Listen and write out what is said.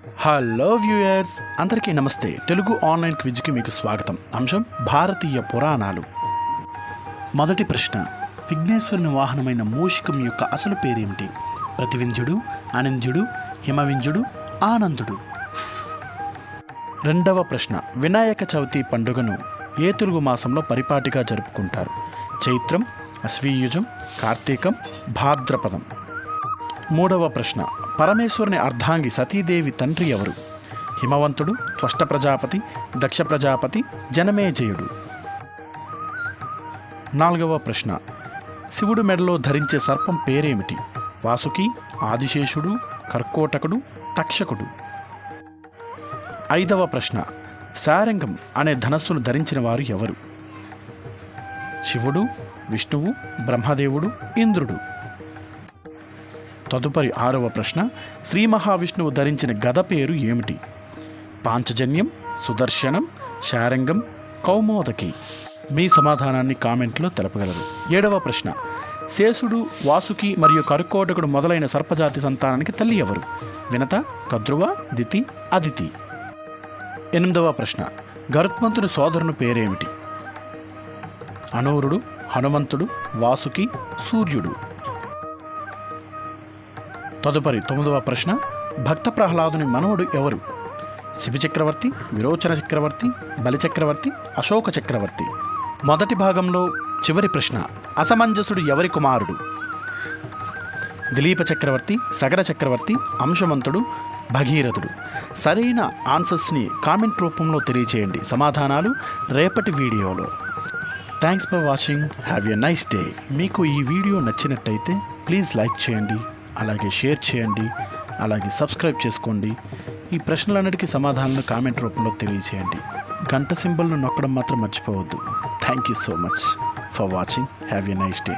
Hello viewers, అందరికీ నమస్తే. Telugu online క్విజ్కి మీకు స్వాగతం. అంశం భారతీయ పురాణాలు. మొదటి ప్రశ్న, విఘ్నేశ్వరుని వాహనమైన మూషికం యొక్క అసలు పేరేమిటి? ప్రతివింధ్యుడు, అనింద్యుడు, హిమవింధ్యుడు, ఆనందుడు. రెండవ ప్రశ్న, వినాయక చవితి పండుగను ఏ తెలుగు మాసంలో పరిపాటిగా జరుపుకుంటారు? చైత్రం, అశ్వీయుజం, కార్తీకం, భాద్రపదం. మూడవ ప్రశ్న, పరమేశ్వరుని అర్ధాంగి సతీదేవి తండ్రి ఎవరు? హిమవంతుడు, త్వష్ట ప్రజాపతి, దక్ష ప్రజాపతి, జనమేజయుడు. నాలుగవ ప్రశ్న, శివుడు మెడలో ధరించే సర్పం పేరేమిటి? వాసుకి, ఆదిశేషుడు, కర్కోటకుడు, తక్షకుడు. ఐదవ ప్రశ్న, శారంగం అనే ధనస్సును ధరించిన వారు ఎవరు? శివుడు, విష్ణువు, బ్రహ్మదేవుడు, ఇంద్రుడు. తదుపరి ఆరవ ప్రశ్న, శ్రీ మహావిష్ణువు ధరించిన గద పేరు ఏమిటి? పాంచజన్యం, సుదర్శనం, శారంగం, కౌమోదకి. మీ సమాధానాన్ని కామెంట్లో తెలపగలరు. ఏడవ ప్రశ్న, శేషుడు, వాసుకి మరియు కర్కోటకుడు మొదలైన సర్పజాతి సంతానానికి తల్లి ఎవరు? వినత, కద్రువ, దితి, అదితి. ఎనిమిదవ ప్రశ్న, గరుత్మంతుని సోదరుని పేరేమిటి? అనూరుడు, హనుమంతుడు, వాసుకి, సూర్యుడు. తదుపరి తొమ్మిదవ ప్రశ్న, భక్త ప్రహ్లాదుని మనవడు ఎవరు? శివచక్రవర్తి, విరోచన చక్రవర్తి, బలిచక్రవర్తి, అశోక చక్రవర్తి. మొదటి భాగంలో చివరి ప్రశ్న, అసమంజసుడు ఎవరి కుమారుడు? దిలీప చక్రవర్తి, సగర చక్రవర్తి, అంశవంతుడు, భగీరథుడు. సరైన ఆన్సర్స్ని కామెంట్ రూపంలో తెలియచేయండి. సమాధానాలు రేపటి వీడియోలో. Thanks for watching. Have a nice day. మీకు ఈ వీడియో నచ్చినట్టయితే ప్లీజ్ లైక్ చేయండి, అలాగే షేర్ చేయండి, అలాగే సబ్స్క్రైబ్ చేసుకోండి. ఈ ప్రశ్నలన్నిటికీ సమాధానాలను కామెంట్ రూపంలో తెలియచేయండి. గంట సింబల్ను నొక్కడం మాత్రం మర్చిపోవద్దు. Thank you so much for watching. Have a nice day.